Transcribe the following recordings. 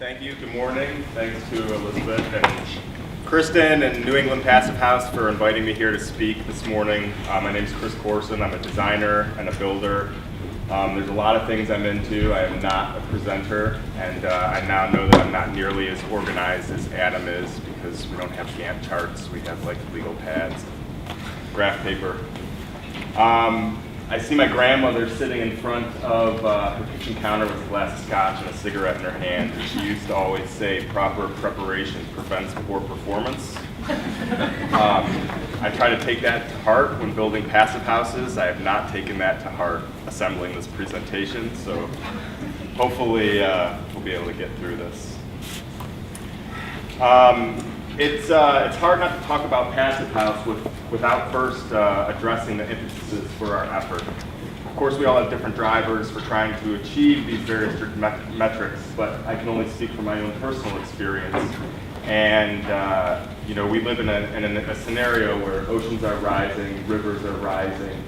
Thank you. Good morning. Thanks to Elizabeth and Kristen and New England Passive House for inviting me here to speak this morning. My name is Chris Corson. I'm a designer and a builder. There's a lot of things I'm into. I am not a presenter, and I now know that I'm not nearly as organized as Adam is because we don't have Gantt charts. We have like legal pads, graph paper. I see my grandmother sitting in front of her kitchen counter with a glass of scotch and a cigarette in her hand. And she used to always say, proper preparation prevents poor performance. I try to take that to heart when building passive houses. I have not taken that to heart assembling this presentation, so hopefully we'll be able to get through this. It's hard not to talk about Passive House without first addressing the impetuses for our effort. Of course, we all have different drivers for trying to achieve these various metrics, but I can only speak from my own personal experience. And we live in a scenario where oceans are rising, rivers are rising,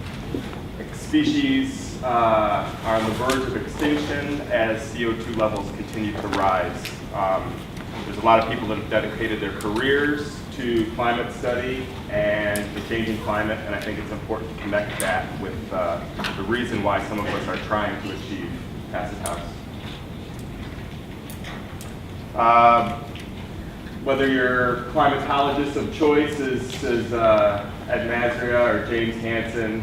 species are on the verge of extinction as CO2 levels continue to rise. There's a lot of people that have dedicated their careers to climate study and the changing climate, and I think it's important to connect that with the reason why some of us are trying to achieve Passive House. Whether your climatologist of choice is Ed Mazria or James Hansen,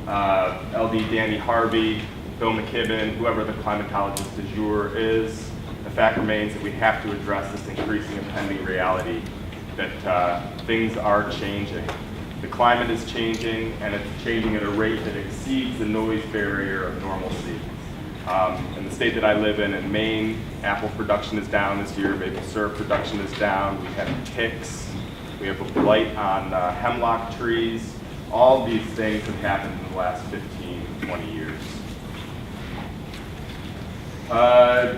LD Danny Harvey, Bill McKibben, whoever the climatologist du jour is, the fact remains that we have to address this increasing impending reality that things are changing. The climate is changing, and it's changing at a rate that exceeds the noise barrier of normalcy. In the state that I live in Maine, apple production is down this year, maple syrup production is down, we have ticks, we have a blight on hemlock trees. All these things have happened in the last 15, 20 years.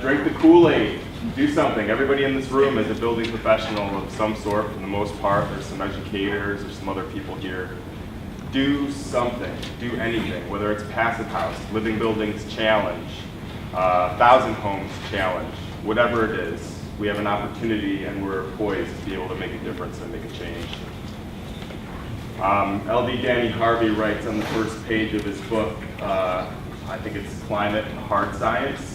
Drink the Kool-Aid, do something. Everybody in this room is a building professional of some sort for the most part. There's some educators, there's some other people here. Do something, do anything, whether it's Passive House, Living Buildings Challenge, 1,000 Homes Challenge, whatever it is, we have an opportunity and we're poised to be able to make a difference and make a change. LD Danny Harvey writes on the first page of his book, I think it's Climate and Hard Science,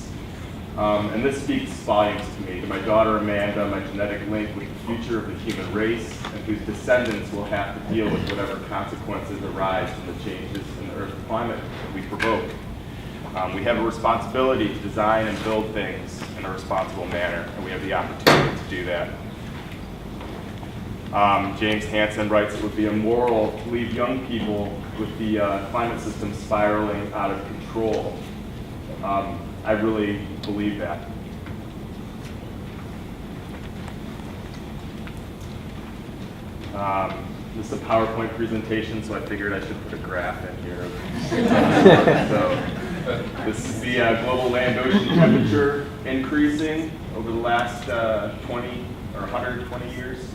and this speaks volumes to me, to my daughter Amanda, my genetic link with the future of the human race, and whose descendants will have to deal with whatever consequences arise from the changes in the Earth's climate that we provoke. We have a responsibility to design and build things in a responsible manner, and we have the opportunity to do that. James Hansen writes it would be immoral to leave young people with the climate system spiraling out of control. I really believe that. This is a PowerPoint presentation, so I figured I should put a graph in here. So this is the global land ocean temperature increasing over the last 20 or 120 years.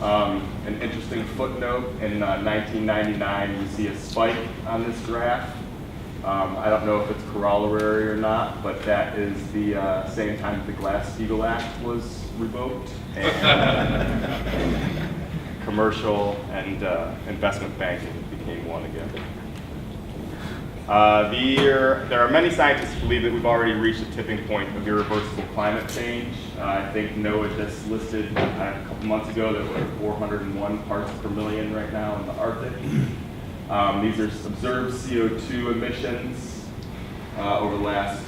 An interesting footnote, in 1999 you see a spike on this graph. I don't know if it's corollary or not, but that is the same time that the Glass-Steagall Act was revoked, and commercial and investment banking became one again. There are many scientists who believe that we've already reached a tipping point of irreversible climate change. I think NOAA just listed a couple months ago that we're at 401 parts per million right now in the Arctic. These are observed CO2 emissions over the last,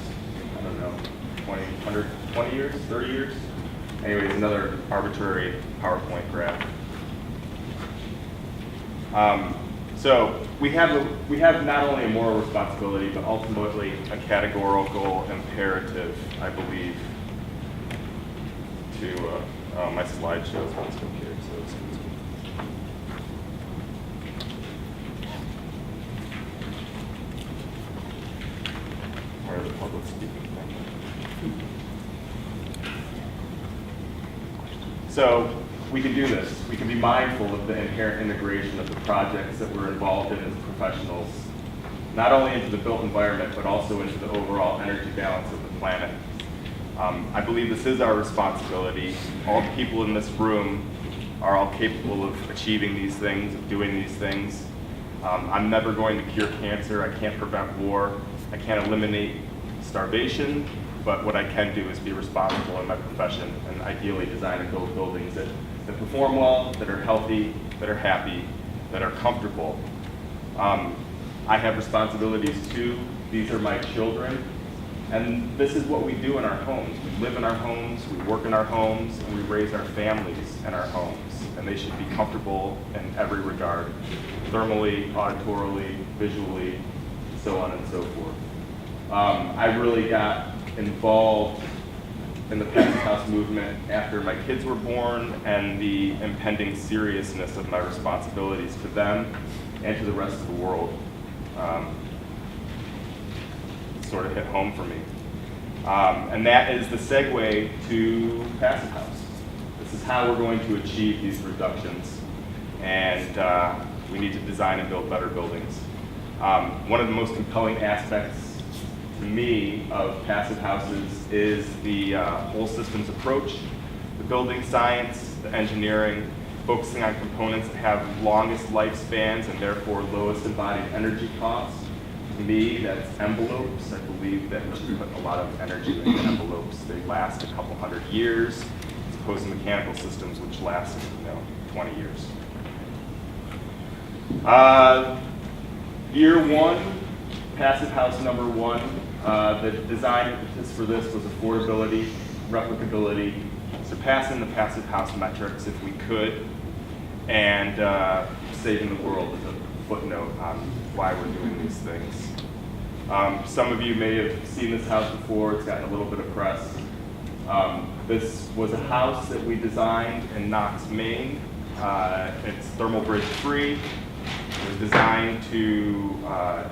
20 years, 30 years? Anyways, another arbitrary PowerPoint graph. So we have not only a moral responsibility, but ultimately a categorical imperative, I believe, to my slideshow is not so here, so excuse me. Where are the public speaking things? So we can do this. We can be mindful of the inherent integration of the projects that we're involved in as professionals, not only into the built environment, but also into the overall energy balance of the planet. I believe this is our responsibility. All the people in this room are all capable of achieving these things, of doing these things. I'm never going to cure cancer. I can't prevent war. I can't eliminate starvation. But what I can do is be responsible in my profession and ideally design and build buildings that perform well, that are healthy, that are happy, that are comfortable. I have responsibilities too. These are my children. And this is what we do in our homes. We live in our homes, we work in our homes, and we raise our families in our homes. And they should be comfortable in every regard, thermally, auditorily, visually, so on and so forth. I really got involved in the Passive House movement after my kids were born and the impending seriousness of my responsibilities to them and to the rest of the world sort of hit home for me. And that is the segue to Passive House. This is how we're going to achieve these reductions, and we need to design and build better buildings. One of the most compelling aspects to me of Passive Houses is the whole systems approach, the building science, the engineering, focusing on components that have longest lifespans and therefore lowest embodied energy costs. To me, that's envelopes. I believe that we should put a lot of energy into envelopes. They last a couple hundred years, as opposed to mechanical systems which last, 20 years. Year one, Passive House number one. The design impetus for this was affordability, replicability, surpassing the Passive House metrics if we could, and saving the world as a footnote on why we're doing these things. Some of you may have seen this house before. It's gotten a little bit of press. This was a house that we designed in Knox, Maine. It's thermal bridge free. It was designed to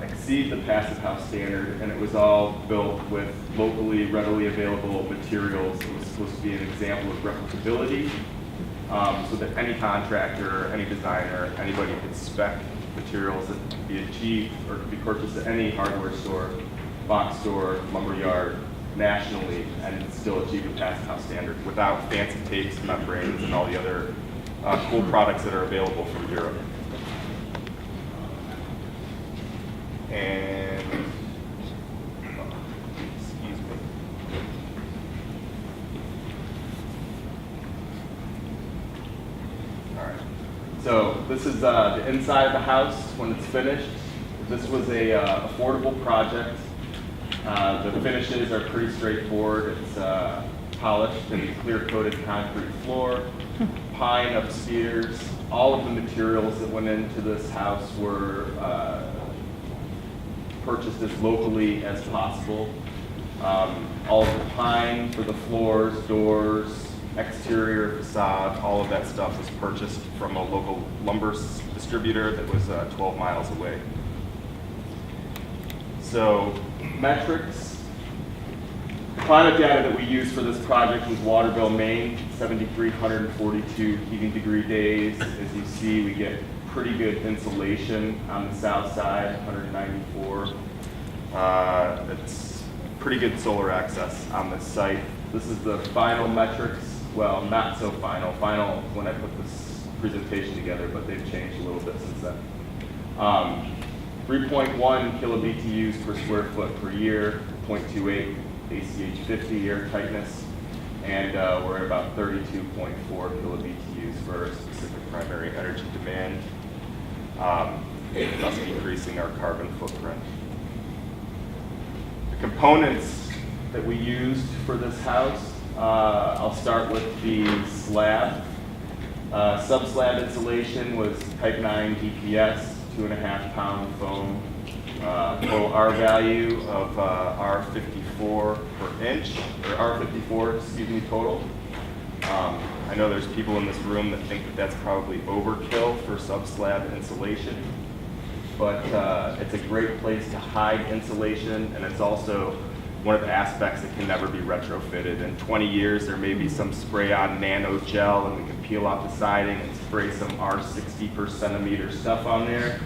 exceed the Passive House standard, and it was all built with locally, readily available materials. It was supposed to be an example of replicability, so that any contractor, any designer, anybody could spec materials that could be achieved or could be purchased at any hardware store, box store, lumber yard, nationally, and still achieve the Passive House standard without fancy tapes, membranes, and all the other cool products that are available from Europe. And, excuse me. All right. So this is the inside of the house when it's finished. This was a affordable project. The finishes are pretty straightforward. It's polished and clear-coated concrete floor, pine upstairs. All of the materials that went into this house were purchased as locally as possible. All of the pine for the floors, doors, exterior facade, all of that stuff was purchased from a local lumber distributor that was 12 miles away. So, metrics. Climate data that we used for this project was Waterville, Maine, 7,342 heating degree days. As you see, we get pretty good insulation on the south side, 194. It's pretty good solar access on this site. This is the final metrics. Well, not so final. Final when I put this presentation together, but they've changed a little bit since then. 3.1 kilobtu's per square foot per year, 0.28 ACH 50 air tightness, and we're at about 32.4 kilobtu's for a specific primary energy demand, thus decreasing our carbon footprint. The components that we used for this house, I'll start with the slab. Sub-slab insulation was type 9 DPS, 2.5 pound foam. Total R value of R54 per inch, or R54, excuse me, total. I know there's people in this room that think that that's probably overkill for sub-slab insulation, but it's a great place to hide insulation, and it's also one of the aspects that can never be retrofitted. In 20 years, there may be some spray-on nano gel, and we can peel off the siding and spray some R60 per centimeter stuff on there.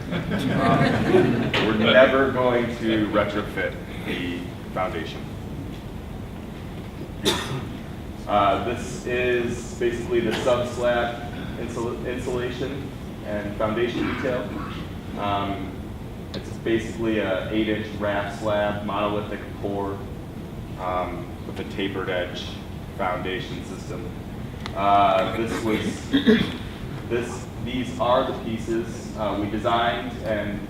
We're never going to retrofit the foundation. This is basically the sub-slab insulation and foundation detail. It's basically a 8-inch wrap slab, monolithic pour with a tapered edge foundation system. These are the pieces we designed and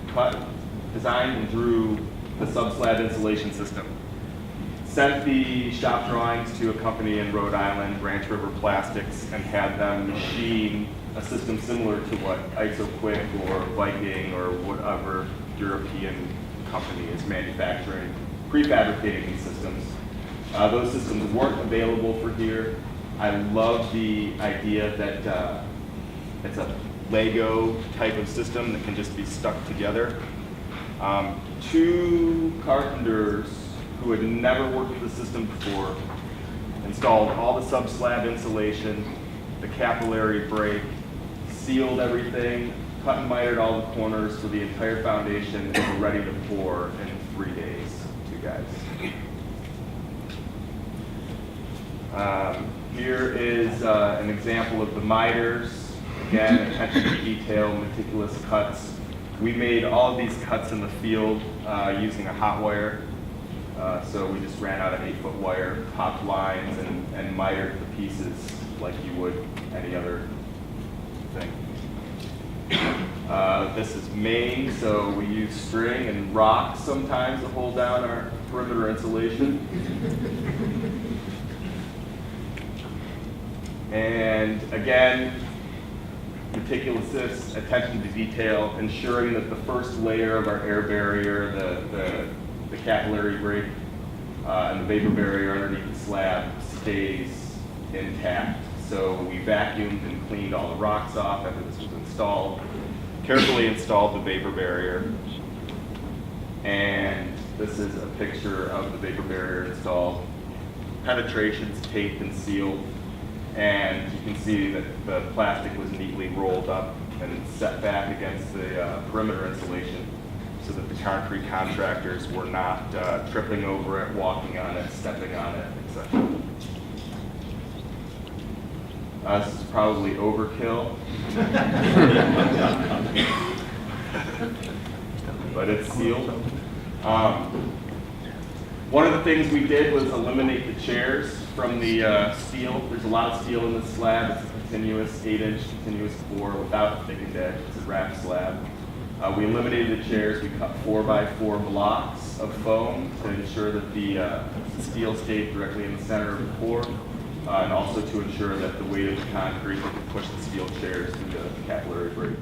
drew the sub-slab insulation system. Sent the shop drawings to a company in Rhode Island, Branch River Plastics, and had them machine a system similar to what IsoQuick or Viking or whatever European company is manufacturing, prefabricating these systems. Those systems weren't available for here. I love the idea that it's a Lego type of system that can just be stuck together. Two carpenters who had never worked with the system before installed all the sub-slab insulation, the capillary break, sealed everything, cut and mitered all the corners for the entire foundation, and were ready to pour in 3 days. Two guys. Here is an example of the miters. Again, attention to detail, meticulous cuts. We made all of these cuts in the field using a hot wire. So we just ran out of 8-foot wire, popped lines, and mitered the pieces like you would any other thing. This is Maine, so we use string and rocks sometimes to hold down our perimeter insulation. And again, meticulous attention to detail, ensuring that the first layer of our air barrier, the capillary break, and the vapor barrier underneath the slab stays intact. So we vacuumed and cleaned all the rocks off after this was installed, carefully installed the vapor barrier, and this is a picture of the vapor barrier installed. Penetrations taped and sealed, and you can see that the plastic was neatly rolled up and set back against the perimeter insulation so that the concrete contractors were not tripping over it, walking on it, stepping on it, etc. This is probably overkill, but it's sealed. One of the things we did was eliminate the chairs from the steel. There's a lot of steel in this slab. It's a continuous 8-inch continuous pour without a thickened edge. It's a wrap slab. We eliminated the chairs. We cut 4x4 blocks of foam to ensure that the steel stayed directly in the center of the pour, and also to ensure that the weight of the concrete could push the steel chairs through the capillary break.